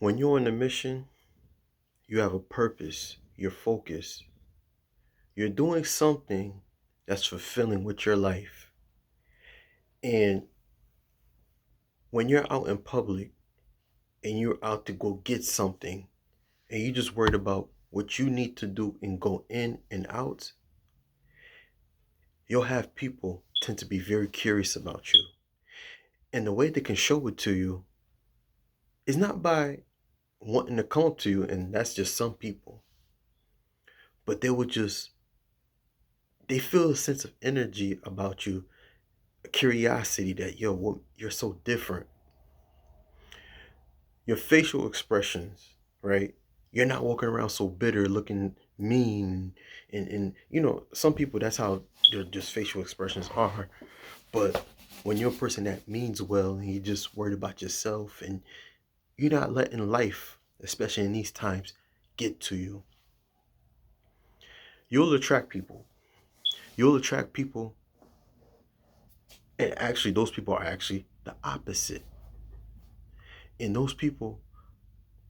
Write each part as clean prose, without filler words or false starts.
When you're on a mission, you have a purpose, you're focused, you're doing something that's fulfilling with your life. And when you're out in public and you're out to go get something and you just worried about what you need to do and go in and out, you'll have people tend to be very curious about you. And the way they can show it to you is not by wanting to come up to you, and that's just some people, but they feel a sense of energy about you, a curiosity that, yo, you're so different. Your facial expressions, right? You're not walking around so bitter, looking mean, and some people, that's how their just facial expressions are. But when you're a person that means well and you're just worried about yourself and you're not letting life, especially in these times, get to you, you'll attract people. You'll attract people, and actually, those people are actually the opposite. And those people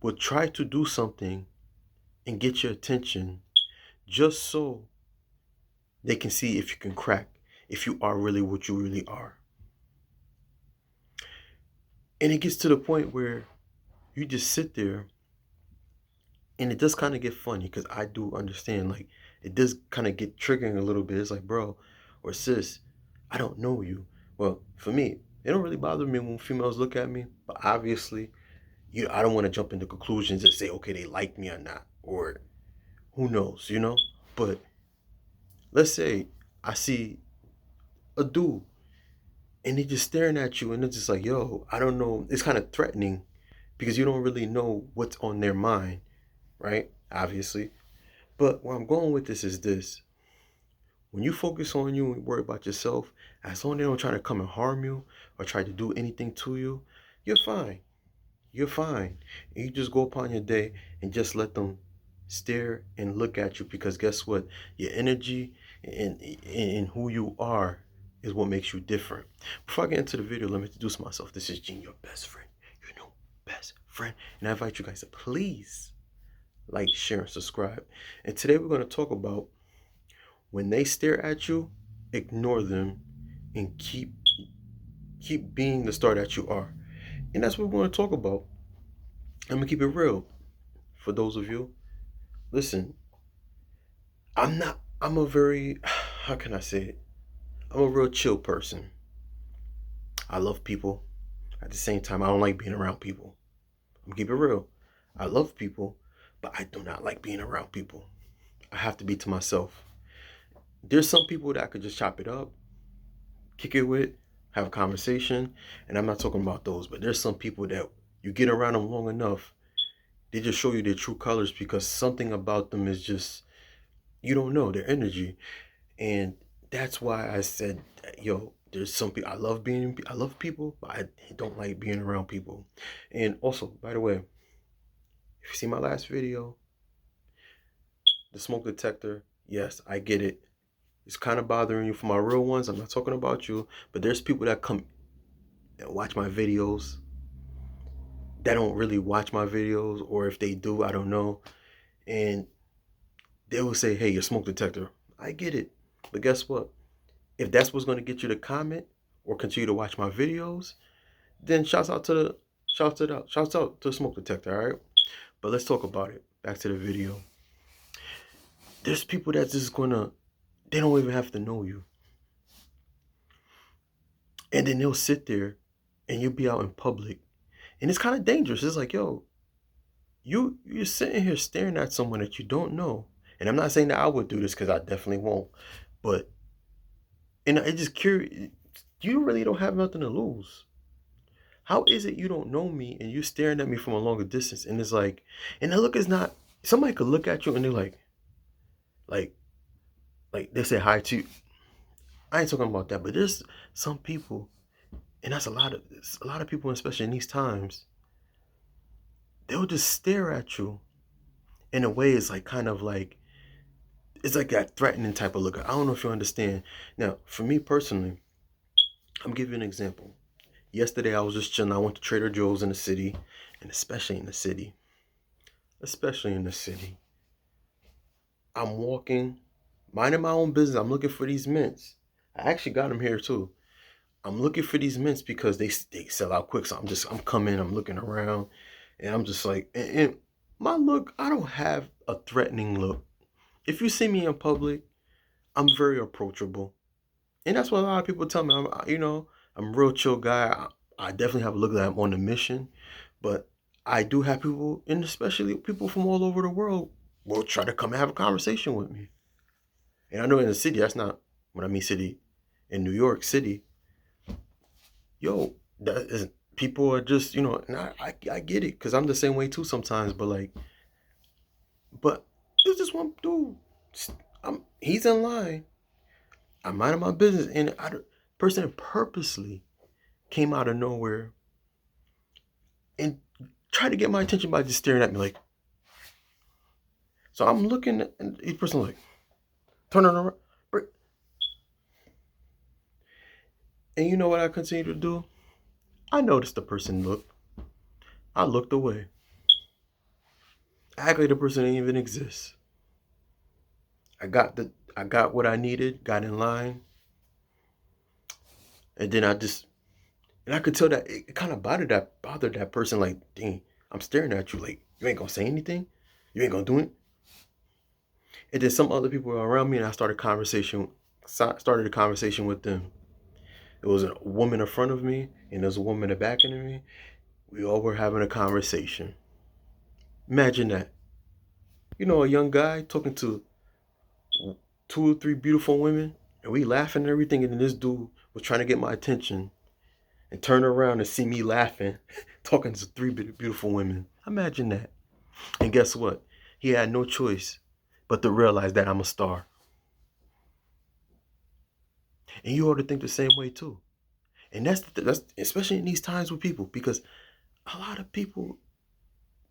will try to do something and get your attention just so they can see if you can crack, if you are really what you really are. And it gets to the point where you just sit there, and it does kind of get funny because I do understand, like, it does kind of get triggering a little bit. It's like, bro or sis, I don't know you. Well, for me, it don't really bother me when females look at me, but obviously, I don't want to jump into conclusions and say, okay, they like me or not, or who knows. But let's say I see a dude and they just staring at you and it's just like, yo, I don't know. It's kind of threatening because you don't really know what's on their mind, right? Obviously. But where I'm going with this is this. When you focus on you and worry about yourself, as long as they don't try to come and harm you or try to do anything to you, you're fine. You're fine. And you just go upon your day and just let them stare and look at you, because guess what? Your energy and who you are is what makes you different. Before I get into the video, let me introduce myself. This is Gene, your best friend, your new best friend. And I invite you guys to please like, share, and subscribe. And today we're going to talk about when they stare at you, ignore them and keep being the star that you are. And that's what we're going to talk about. I'm gonna keep it real for those of you. Listen, I'm a very, how can I say it? I'm a real chill person. I love people. At the same time, I don't like being around people. I'm gonna keep it real. I love people, but I do not like being around people. I have to be to myself. There's some people that I could just chop it up, kick it with, have a conversation, and I'm not talking about those, but there's some people that you get around them long enough, they just show you their true colors because something about them is just, you don't know their energy. And that's why I said, yo, there's some people, I love people, but I don't like being around people. And also, by the way, if you see my last video, the smoke detector, yes, I get it. It's kind of bothering you. For my real ones, I'm not talking about you, but there's people that come and watch my videos that don't really watch my videos, or if they do, I don't know. And they will say, hey, your smoke detector. I get it. But guess what? If that's what's going to get you to comment or continue to watch my videos, then shouts out to the smoke detector, all right? But let's talk about it. Back to the video. There's people that just gonna, they don't even have to know you. And then they'll sit there and you'll be out in public. And it's kind of dangerous. It's like, yo, you're sitting here staring at someone that you don't know. And I'm not saying that I would do this because I definitely won't. But, and I just curious, you really don't have nothing to lose. How is it you don't know me and you're staring at me from a longer distance? And it's like, and the look is not, somebody could look at you and they're like, they say hi to you. I ain't talking about that, but there's some people, and that's a lot of people, especially in these times, they'll just stare at you in a way. It's like kind of like, it's like that threatening type of look. I don't know if you understand. Now, for me personally, I'm giving an example. Yesterday I was just chilling. I went to Trader Joe's in the city, and especially in the city. I'm walking, minding my own business. I'm looking for these mints. I actually got them here too. I'm looking for these mints because they sell out quick. So I'm coming. I'm looking around, and I'm just like, and my look. I don't have a threatening look. If you see me in public, I'm very approachable, and that's what a lot of people tell me. I'm a real chill guy. I definitely have a look that I'm on a mission, but I do have people, and especially people from all over the world, will try to come and have a conversation with me. And I know in the city, that's not when I mean city. In New York City, yo, that is people are just and I get it because I'm the same way too sometimes. But there's this one dude. He's in line. I'm minding my business, and person purposely came out of nowhere and tried to get my attention by just staring at me like. So I'm looking, and each person like turning around, and you know what I continue to do? I noticed the person look. I looked away. I act like the person didn't even exist. I got what I needed, got in line, and then I could tell that it kind of bothered that person. Like, dang, I'm staring at you. Like, you ain't gonna say anything. You ain't gonna do it. And then some other people were around me, and I started a conversation with them. It was a woman in front of me, and there was a woman in the back of me. We all were having a conversation. Imagine that. A young guy talking to two or three beautiful women, and we laughing and everything, and then this dude was trying to get my attention and turn around and see me laughing, talking to three beautiful women. Imagine that. And guess what? He had no choice but to realize that I'm a star. And you ought to think the same way too. And that's especially in these times with people, because a lot of people,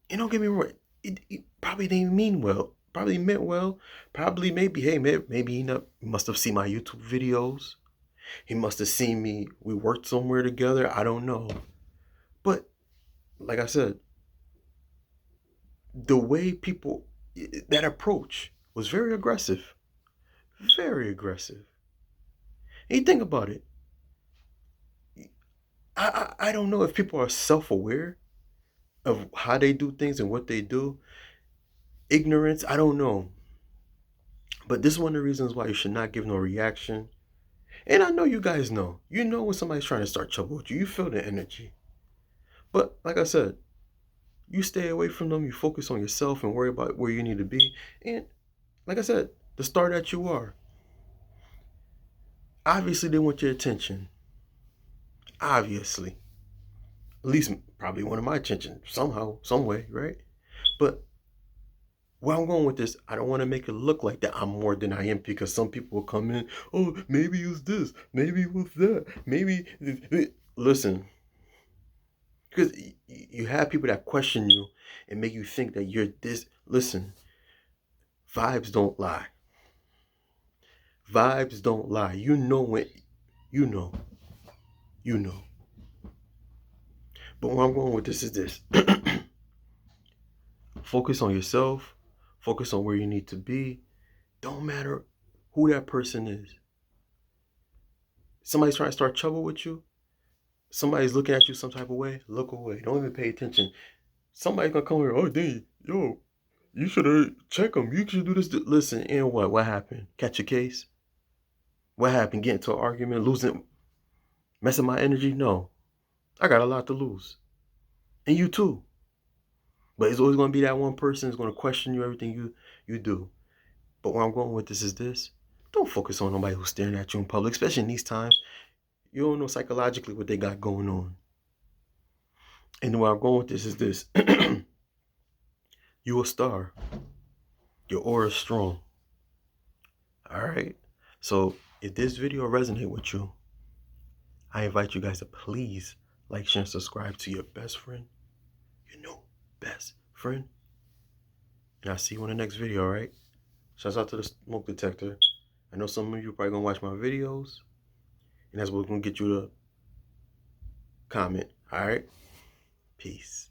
and don't get me wrong, it probably didn't mean well. Probably meant well. Probably maybe, hey, maybe he must have seen my YouTube videos. He must have seen me. We worked somewhere together. I don't know. But like I said, the way people, that approach was very aggressive. Very aggressive. And you think about it. I don't know if people are self-aware of how they do things and what they do. Ignorance, I don't know. But this is one of the reasons why you should not give no reaction. And I know you guys know. You know when somebody's trying to start trouble with you. You feel the energy. But like I said, you stay away from them. You focus on yourself and worry about where you need to be. And like I said, the star that you are. Obviously, they want your attention. Obviously. At least probably wanted my attention somehow, some way, right? But where I'm going with this, I don't want to make it look like that I'm more than I am, because some people will come in, oh, maybe it was this, maybe it was that, maybe. Listen, because you have people that question you and make you think that you're this. Listen, vibes don't lie. Vibes don't lie. You know when, you know, you know. But where I'm going with this is this. Focus on yourself. Focus on where you need to be. Don't matter who that person is. Somebody's trying to start trouble with you. Somebody's looking at you some type of way. Look away. Don't even pay attention. Somebody's gonna come here. Oh, dang, yo, you should have check them. You should do this. Listen, and what? What happened? Catch a case? What happened? Get into an argument? Losing? Messing my energy? No. I got a lot to lose. And you too. But it's always gonna be that one person who's gonna question you, everything you do. But where I'm going with this is this. Don't focus on nobody who's staring at you in public, especially in these times. You don't know psychologically what they got going on. And where I'm going with this is this. You a star. Your aura is strong. Alright? So if this video resonate with you, I invite you guys to please like, share, and subscribe to your best friend. Your new best friend. And I'll see you in the next video, alright? Shouts out to the smoke detector. I know some of you are probably gonna watch my videos, and that's what's gonna get you to comment. All right? Peace.